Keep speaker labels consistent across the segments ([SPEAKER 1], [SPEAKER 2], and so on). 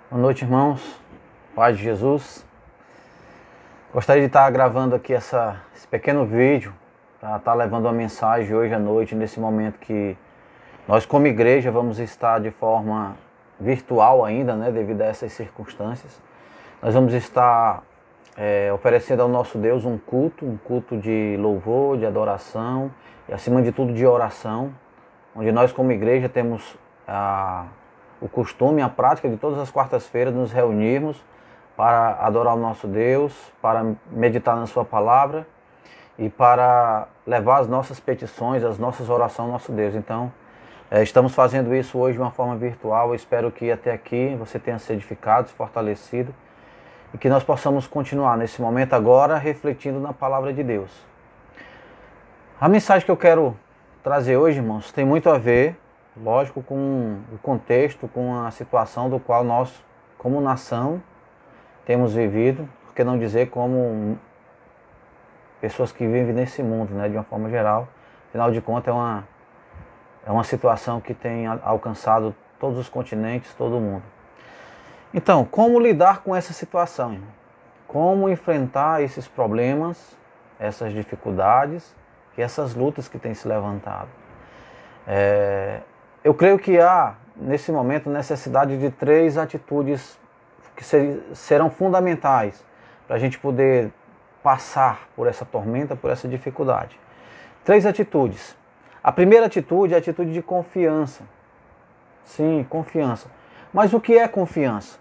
[SPEAKER 1] Boa noite, irmãos. Paz de Jesus. Gostaria de estar gravando aqui esse pequeno vídeo, para estar levando uma mensagem hoje à noite, nesse momento que nós como igreja vamos estar de forma virtual ainda, né, devido a essas circunstâncias. Nós vamos estar oferecendo ao nosso Deus um culto de louvor, de adoração e acima de tudo de oração, onde nós como igreja temos o costume, a prática de todas as quartas-feiras nos reunirmos para adorar o nosso Deus, para meditar na sua palavra e para levar as nossas petições, as nossas orações ao nosso Deus. Então, estamos fazendo isso hoje de uma forma virtual. Eu espero que até aqui você tenha se edificado, se fortalecido e que nós possamos continuar nesse momento agora refletindo na palavra de Deus. A mensagem que eu quero trazer hoje, irmãos, tem muito a ver, lógico, com o contexto, com a situação do qual nós, como nação, temos vivido, por que não dizer como pessoas que vivem nesse mundo, né, de uma forma geral. Afinal de contas, é uma situação que tem alcançado todos os continentes, todo o mundo. Então, como lidar com essa situação, irmão? Como enfrentar esses problemas, essas dificuldades e essas lutas que têm se levantado? Eu creio que há, nesse momento, necessidade de 3 atitudes que serão fundamentais para a gente poder passar por essa tormenta, por essa dificuldade. 3 atitudes. A primeira atitude é a atitude de confiança. Sim, confiança. Mas o que é confiança?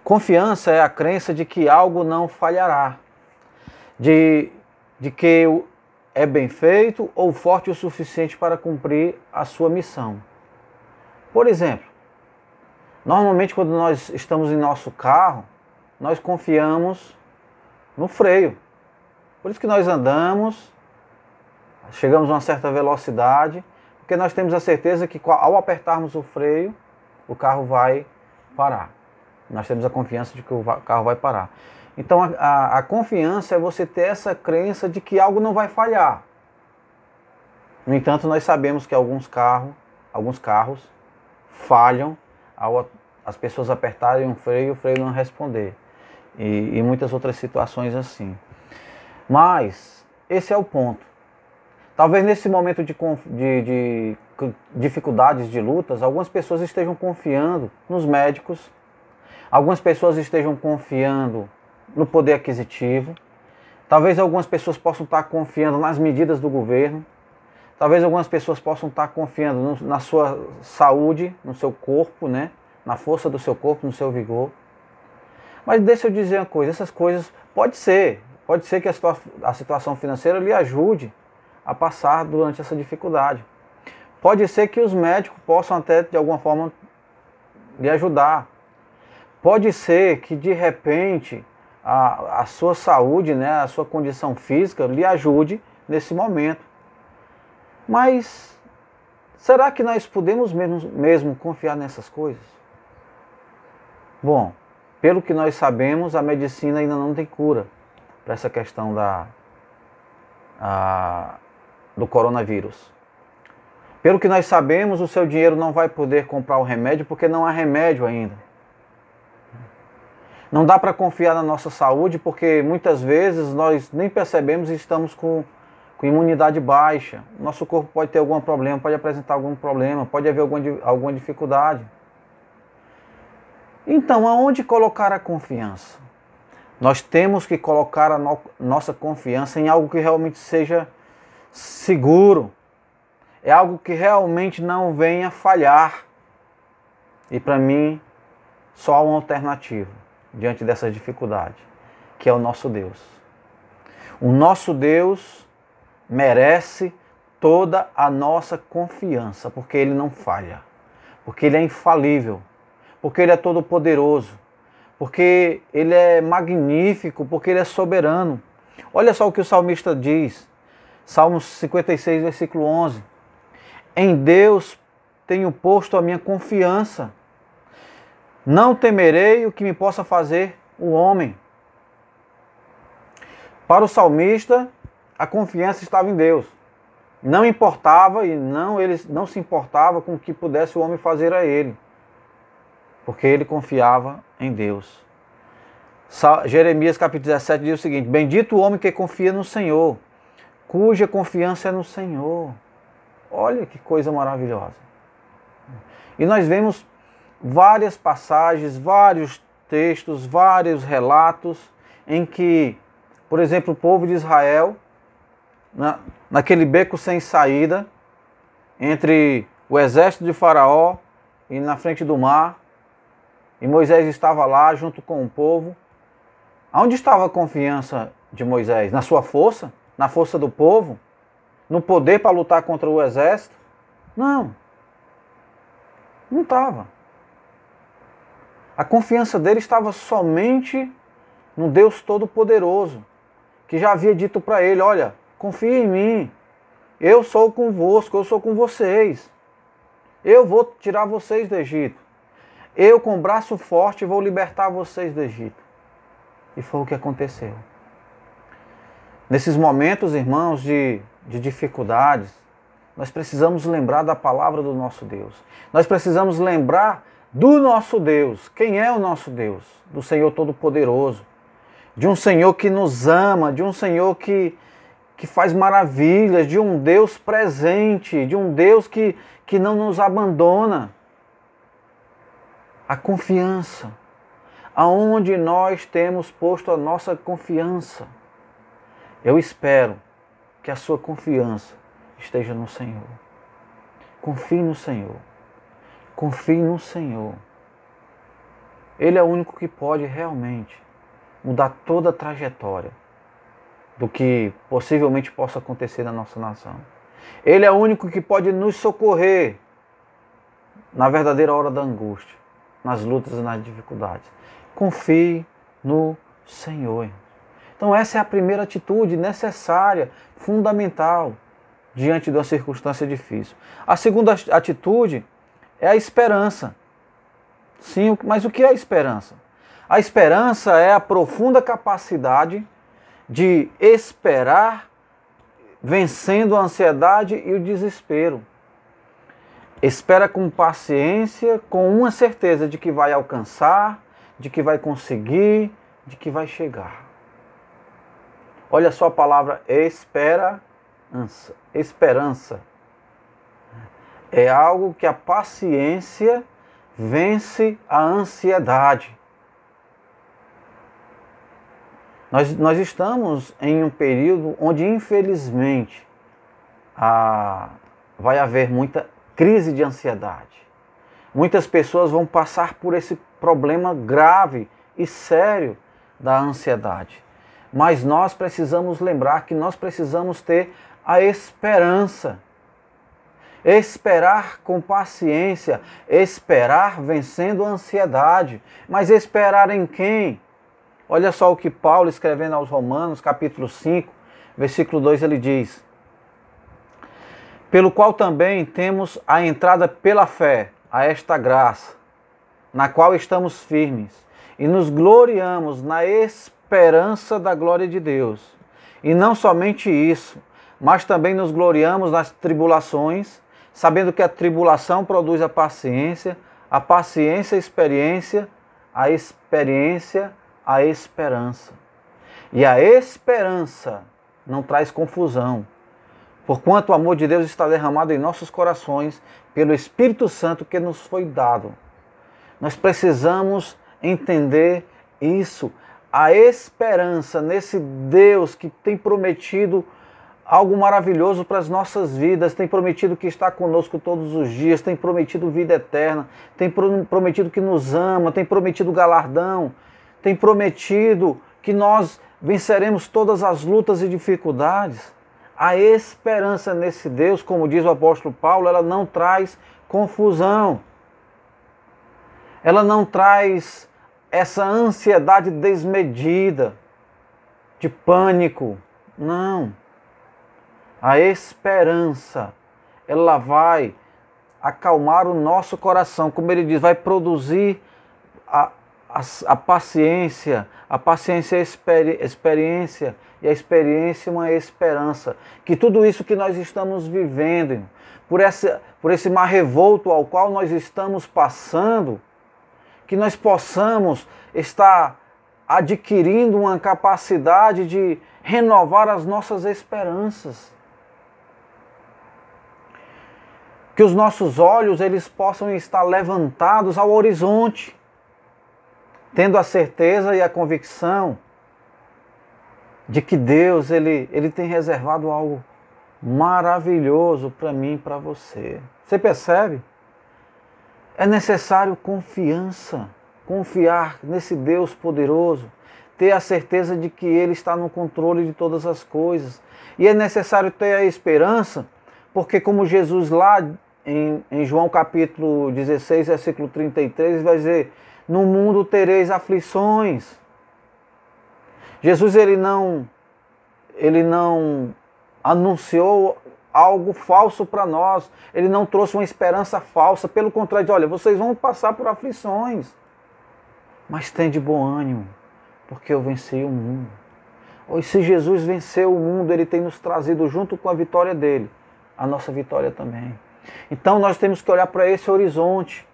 [SPEAKER 1] Confiança é a crença de que algo não falhará, de que é bem feito ou forte o suficiente para cumprir a sua missão. Por exemplo, normalmente quando nós estamos em nosso carro, nós confiamos no freio. Por isso que nós andamos, chegamos a uma certa velocidade, porque nós temos a certeza que ao apertarmos o freio, o carro vai parar. Nós temos a confiança de que o carro vai parar. Então a confiança é você ter essa crença de que algo não vai falhar. No entanto, nós sabemos que alguns carros falham ao as pessoas apertarem o freio não responder. E muitas outras situações assim. Mas esse é o ponto. Talvez nesse momento de dificuldades, de lutas, algumas pessoas estejam confiando nos médicos, algumas pessoas estejam confiando no poder aquisitivo, talvez algumas pessoas possam estar confiando nas medidas do governo, talvez algumas pessoas possam estar confiando na sua saúde, no seu corpo, né? Na força do seu corpo, no seu vigor. Mas deixa eu dizer uma coisa, essas coisas, pode ser que a situação financeira lhe ajude a passar durante essa dificuldade. Pode ser que os médicos possam até de alguma forma lhe ajudar. Pode ser que de repente a sua saúde, né, a sua condição física lhe ajude nesse momento. Mas será que nós podemos mesmo confiar nessas coisas? Bom, pelo que nós sabemos, a medicina ainda não tem cura para essa questão do coronavírus. Pelo que nós sabemos, o seu dinheiro não vai poder comprar o remédio porque não há remédio ainda. Não dá para confiar na nossa saúde porque muitas vezes nós nem percebemos e estamos com imunidade baixa. Nosso corpo pode ter algum problema, pode apresentar algum problema, pode haver alguma dificuldade. Então, aonde colocar a confiança? Nós temos que colocar a nossa confiança em algo que realmente seja seguro. É algo que realmente não venha falhar. E para mim, só há uma alternativa diante dessa dificuldade, que é o nosso Deus. O nosso Deus merece toda a nossa confiança, porque Ele não falha, porque Ele é infalível, porque Ele é todo-poderoso, porque Ele é magnífico, porque Ele é soberano. Olha só o que o salmista diz, Salmos 56, versículo 11. Em Deus tenho posto a minha confiança, não temerei o que me possa fazer o homem. Para o salmista, a confiança estava em Deus. Não importava ele não se importava com o que pudesse o homem fazer a ele. porque ele confiava em Deus. Jeremias capítulo 17 diz o seguinte: bendito o homem que confia no Senhor, cuja confiança é no Senhor. Olha que coisa maravilhosa. E nós vemos várias passagens, vários textos, vários relatos em que, por exemplo, o povo de Israel, naquele beco sem saída, entre o exército de Faraó e na frente do mar, e Moisés estava lá junto com o povo. Onde estava a confiança de Moisés? Na sua força? Na força do povo? No poder para lutar contra o exército? Não. Não estava. A confiança dele estava somente no Deus Todo-Poderoso, que já havia dito para ele: olha, confia em mim, eu sou convosco, eu sou com vocês, eu vou tirar vocês do Egito, eu com braço forte vou libertar vocês do Egito. E foi o que aconteceu. Nesses momentos, irmãos, de dificuldades, nós precisamos lembrar da palavra do nosso Deus. Nós precisamos lembrar do nosso Deus. Quem é o nosso Deus? Do Senhor Todo-Poderoso. De um Senhor que nos ama, de um Senhor que faz maravilhas, de um Deus presente, de um Deus que não nos abandona. A confiança. Aonde nós temos posto a nossa confiança. Eu espero que a sua confiança esteja no Senhor. Confie no Senhor. Confie no Senhor. Ele é o único que pode realmente mudar toda a trajetória do que possivelmente possa acontecer na nossa nação. Ele é o único que pode nos socorrer na verdadeira hora da angústia, nas lutas e nas dificuldades. Confie no Senhor. Então essa é a primeira atitude necessária, fundamental, diante de uma circunstância difícil. A segunda atitude é a esperança. Sim, mas o que é a esperança? A esperança é a profunda capacidade de esperar, vencendo a ansiedade e o desespero. Espera com paciência, com uma certeza de que vai alcançar, de que vai conseguir, de que vai chegar. Olha só a palavra esperança. É algo que a paciência vence a ansiedade. Nós estamos em um período onde, infelizmente, vai haver muita crise de ansiedade. Muitas pessoas vão passar por esse problema grave e sério da ansiedade. Mas nós precisamos lembrar que nós precisamos ter a esperança. Esperar com paciência, esperar vencendo a ansiedade. Mas esperar em quem? Olha só o que Paulo, escrevendo aos Romanos, capítulo 5, versículo 2, ele diz: pelo qual também temos a entrada pela fé a esta graça, na qual estamos firmes, e nos gloriamos na esperança da glória de Deus. E não somente isso, mas também nos gloriamos nas tribulações, sabendo que a tribulação produz a paciência a experiência, a experiência, a esperança. E a esperança não traz confusão, porquanto o amor de Deus está derramado em nossos corações pelo Espírito Santo que nos foi dado. Nós precisamos entender isso, a esperança nesse Deus que tem prometido algo maravilhoso para as nossas vidas, tem prometido que está conosco todos os dias, tem prometido vida eterna, tem prometido que nos ama, tem prometido galardão, tem prometido que nós venceremos todas as lutas e dificuldades. A esperança nesse Deus, como diz o apóstolo Paulo, ela não traz confusão. Ela não traz essa ansiedade desmedida, de pânico. Não. A esperança, ela vai acalmar o nosso coração, como ele diz, vai produzir a paciência é experiência, e a experiência é uma esperança. Que tudo isso que nós estamos vivendo, por esse mar revolto ao qual nós estamos passando, que nós possamos estar adquirindo uma capacidade de renovar as nossas esperanças. Que os nossos olhos eles possam estar levantados ao horizonte, tendo a certeza e a convicção de que Deus ele tem reservado algo maravilhoso para mim e para você. Você percebe? É necessário confiança, confiar nesse Deus poderoso, ter a certeza de que Ele está no controle de todas as coisas. E é necessário ter a esperança, porque como Jesus lá em João capítulo 16, versículo 33, vai dizer, no mundo tereis aflições. Jesus ele não anunciou algo falso para nós, ele não trouxe uma esperança falsa, pelo contrário, olha, vocês vão passar por aflições, mas tem de bom ânimo, porque eu venci o mundo. E se Jesus venceu o mundo, ele tem nos trazido junto com a vitória dele, a nossa vitória também. Então nós temos que olhar para esse horizonte,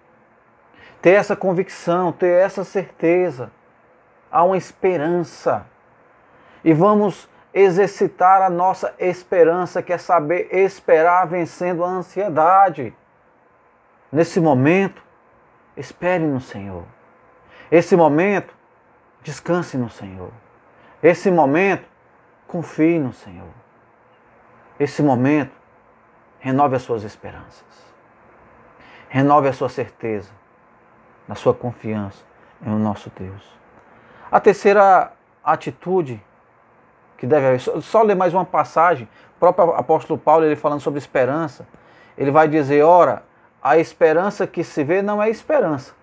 [SPEAKER 1] ter essa convicção, ter essa certeza, há uma esperança. E vamos exercitar a nossa esperança, que é saber esperar vencendo a ansiedade. Nesse momento, espere no Senhor. Esse momento, descanse no Senhor. Esse momento, confie no Senhor. Esse momento, renove as suas esperanças. Renove a sua certeza, na sua confiança em o nosso Deus. A terceira atitude que deve haver, só ler mais uma passagem, o próprio apóstolo Paulo, ele falando sobre esperança, ele vai dizer, ora, a esperança que se vê não é esperança,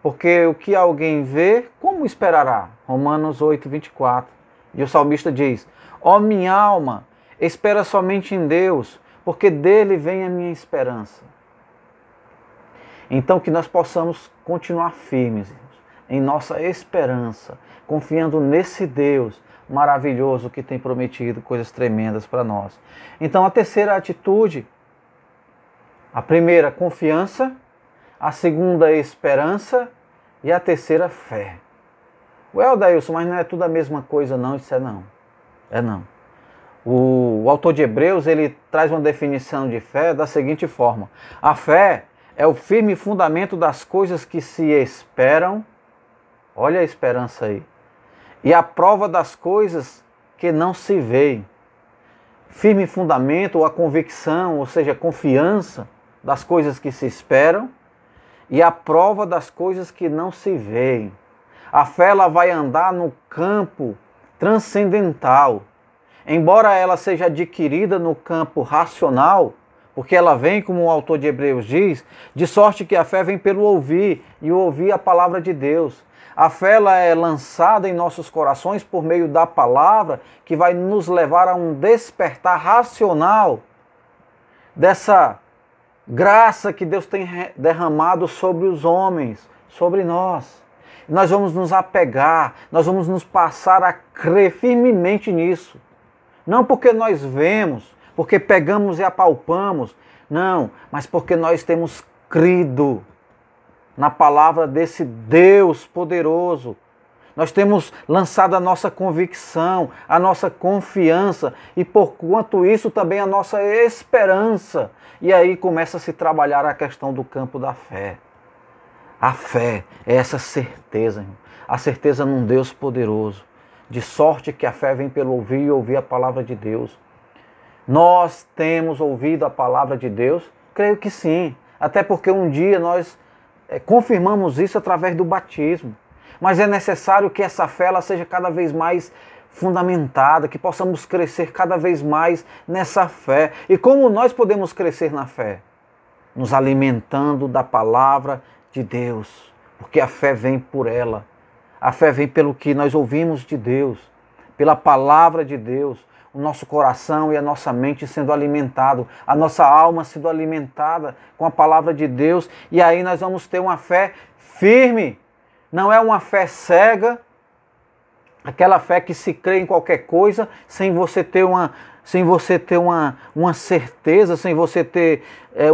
[SPEAKER 1] porque o que alguém vê, como esperará? Romanos 8, 24. E o salmista diz, ó minha alma, espera somente em Deus, porque dele vem a minha esperança. Então que nós possamos continuar firmes em nossa esperança, confiando nesse Deus maravilhoso que tem prometido coisas tremendas para nós. Então a terceira atitude, a primeira, confiança, a segunda, esperança e a terceira, fé. Well, Dailson, mas não é tudo a mesma coisa não, isso é não. É não. O autor de Hebreus, ele traz uma definição de fé da seguinte forma. A fé é o firme fundamento das coisas que se esperam. Olha a esperança aí. E a prova das coisas que não se veem. Firme fundamento, ou a convicção, ou seja, a confiança das coisas que se esperam. E a prova das coisas que não se veem. A fé ela vai andar no campo transcendental. Embora ela seja adquirida no campo racional, porque ela vem, como o autor de Hebreus diz, de sorte que a fé vem pelo ouvir, e o ouvir a palavra de Deus. A fé ela é lançada em nossos corações por meio da palavra, que vai nos levar a um despertar racional dessa graça que Deus tem derramado sobre os homens, sobre nós. Nós vamos nos apegar, nós vamos nos passar a crer firmemente nisso. Não porque nós vemos, porque pegamos e apalpamos, não, mas porque nós temos crido na palavra desse Deus poderoso. Nós temos lançado a nossa convicção, a nossa confiança e por quanto isso também a nossa esperança. E aí começa a se trabalhar a questão do campo da fé. A fé é essa certeza, irmão. A certeza num Deus poderoso. De sorte que a fé vem pelo ouvir e ouvir a palavra de Deus. Nós temos ouvido a palavra de Deus? Creio que sim. Até porque um dia nós confirmamos isso através do batismo. Mas é necessário que essa fé ela seja cada vez mais fundamentada, que possamos crescer cada vez mais nessa fé. E como nós podemos crescer na fé? Nos alimentando da palavra de Deus. Porque a fé vem por ela. A fé vem pelo que nós ouvimos de Deus, pela palavra de Deus, o nosso coração e a nossa mente sendo alimentado, a nossa alma sendo alimentada com a palavra de Deus, e aí nós vamos ter uma fé firme, não é uma fé cega, aquela fé que se crê em qualquer coisa, sem você ter uma certeza, sem você ter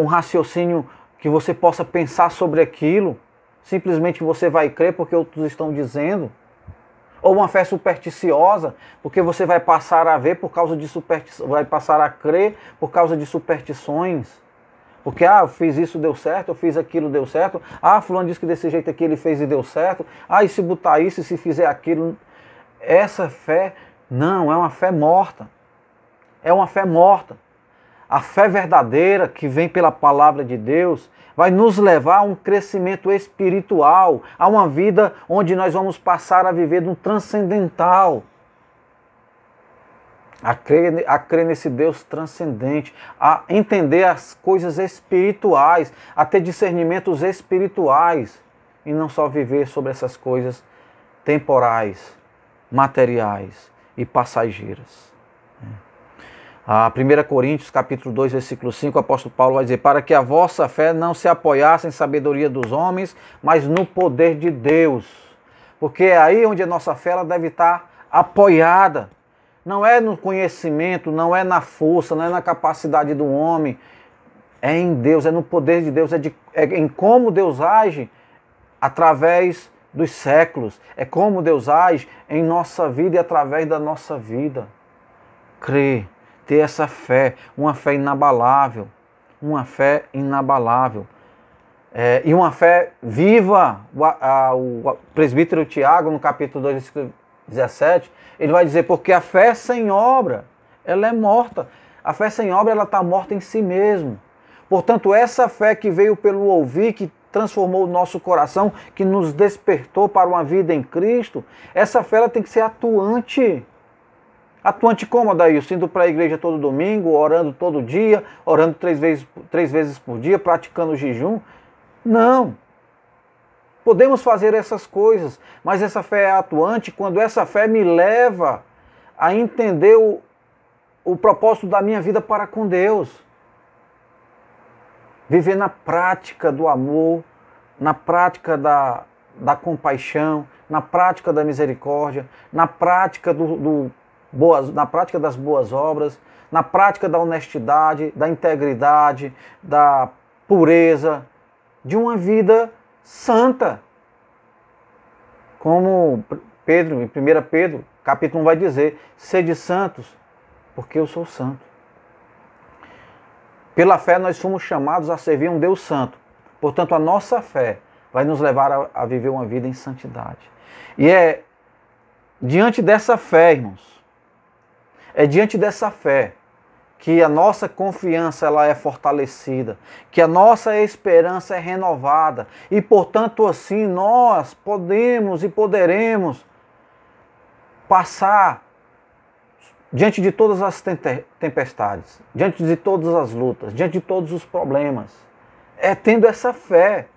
[SPEAKER 1] um raciocínio que você possa pensar sobre aquilo. simplesmente você vai crer porque outros estão dizendo, ou uma fé supersticiosa, porque você vai passar a ver por causa de vai passar a crer por causa de superstições. Porque, eu fiz isso, deu certo, eu fiz aquilo, deu certo. Fulano disse que desse jeito aqui ele fez e deu certo. E se botar isso, e se fizer aquilo. Essa fé, não, é uma fé morta. É uma fé morta. A fé verdadeira, que vem pela palavra de Deus, vai nos levar a um crescimento espiritual, a uma vida onde nós vamos passar a viver no transcendental. A crer nesse Deus transcendente, a entender as coisas espirituais, a ter discernimentos espirituais e não só viver sobre essas coisas temporais, materiais e passageiras. A 1 Coríntios, capítulo 2, versículo 5, o apóstolo Paulo vai dizer: para que a vossa fé não se apoiasse em sabedoria dos homens, mas no poder de Deus. Porque é aí onde a nossa fé ela deve estar apoiada. Não é no conhecimento, não é na força, não é na capacidade do homem. É em Deus, é no poder de Deus, é em como Deus age através dos séculos. É como Deus age em nossa vida e através da nossa vida. Crer. Ter essa fé, uma fé inabalável, uma fé inabalável. E uma fé viva. O presbítero Tiago, no capítulo 2, versículo 17, ele vai dizer, porque a fé sem obra, ela é morta. A fé sem obra, ela está morta em si mesmo. Portanto, essa fé que veio pelo ouvir, que transformou o nosso coração, que nos despertou para uma vida em Cristo, essa fé ela tem que ser atuante. Atuante como, Adailson? Indo para a igreja todo domingo, orando todo dia, orando três vezes por dia, praticando o jejum? Não. Podemos fazer essas coisas, mas essa fé é atuante quando essa fé me leva a entender o propósito da minha vida para com Deus. Viver na prática do amor, na prática da compaixão, na prática da misericórdia, na prática na prática das boas obras, na prática da honestidade, da integridade, da pureza, de uma vida santa. Como Pedro, em 1 Pedro, capítulo 1 vai dizer, sede santos, porque eu sou santo. Pela fé nós fomos chamados a servir um Deus santo. Portanto, a nossa fé vai nos levar a viver uma vida em santidade. E é diante dessa fé, irmãos, é diante dessa fé que a nossa confiança ela é fortalecida, que a nossa esperança é renovada e, portanto, assim nós podemos e poderemos passar diante de todas as tempestades, diante de todas as lutas, diante de todos os problemas. É tendo essa fé.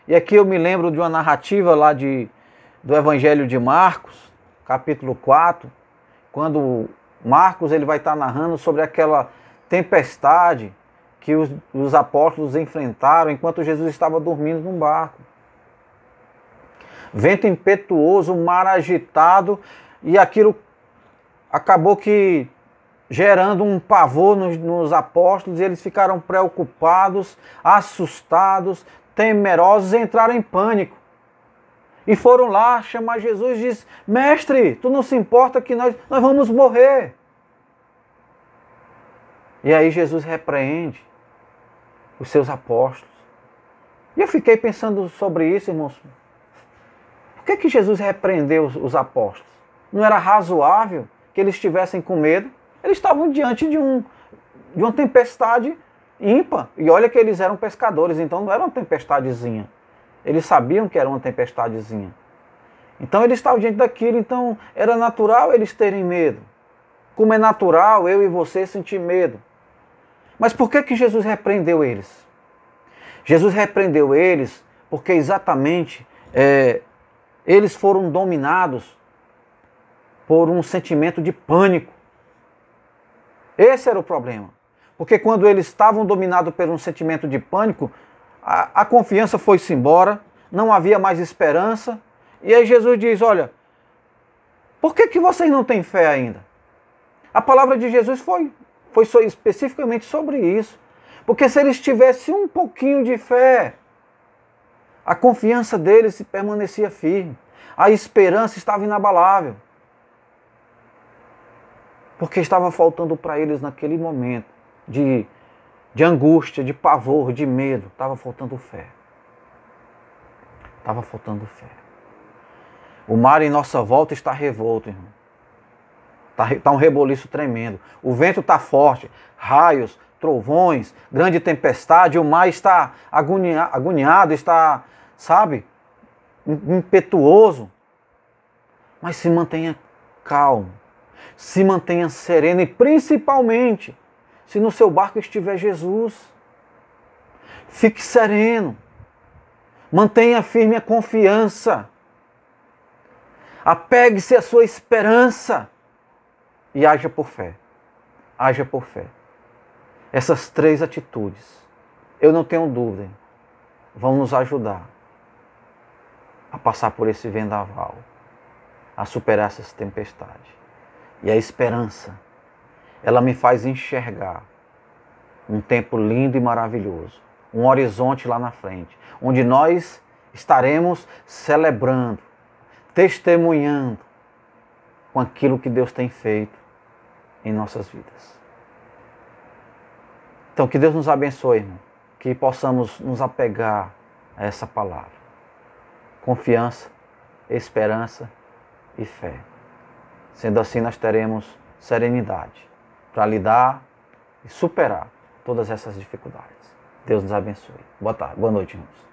[SPEAKER 1] E aqui eu me lembro de uma narrativa lá do Evangelho de Marcos, capítulo 4, quando Marcos ele vai estar narrando sobre aquela tempestade que os apóstolos enfrentaram enquanto Jesus estava dormindo num barco. Vento impetuoso, mar agitado, e aquilo acabou que gerando um pavor nos apóstolos, e eles ficaram preocupados, assustados, temerosos, e entraram em pânico. E foram lá chamar Jesus e disse, mestre, tu não se importa que nós vamos morrer. E aí Jesus repreende os seus apóstolos. E eu fiquei pensando sobre isso, irmãos. Por que Jesus repreendeu os apóstolos? Não era razoável que eles estivessem com medo? Eles estavam diante de uma tempestade ímpar. E olha que eles eram pescadores, então não era uma tempestadezinha. Eles sabiam que era uma tempestadezinha. Então eles estavam diante daquilo, então era natural eles terem medo. Como é natural eu e você sentir medo. Mas por que Jesus repreendeu eles? Jesus repreendeu eles porque exatamente eles foram dominados por um sentimento de pânico. Esse era o problema. Porque quando eles estavam dominados por um sentimento de pânico, a confiança foi-se embora, não havia mais esperança. E aí Jesus diz, olha, por que vocês não têm fé ainda? A palavra de Jesus foi especificamente sobre isso. Porque se eles tivessem um pouquinho de fé, A confiança deles permanecia firme. A esperança estava inabalável. Porque estava faltando para eles naquele momento de angústia, de pavor, de medo. Estava faltando fé. Estava faltando fé. O mar em nossa volta está revolto, irmão. Está um reboliço tremendo. O vento está forte. Raios, trovões, grande tempestade. O mar está agoniado, está, sabe, impetuoso. Mas se mantenha calmo. Se mantenha sereno e principalmente, se no seu barco estiver Jesus, fique sereno. Mantenha firme a confiança. Apegue-se à sua esperança e haja por fé. Haja por fé. Essas 3 atitudes, eu não tenho dúvida, vão nos ajudar a passar por esse vendaval, a superar essas tempestades. E a esperança, ela me faz enxergar um tempo lindo e maravilhoso, um horizonte lá na frente, onde nós estaremos celebrando, testemunhando com aquilo que Deus tem feito em nossas vidas. Então, que Deus nos abençoe, irmão, que possamos nos apegar a essa palavra. Confiança, esperança e fé. Sendo assim, nós teremos serenidade para lidar e superar todas essas dificuldades. Deus nos abençoe. Boa tarde, boa noite, irmãos.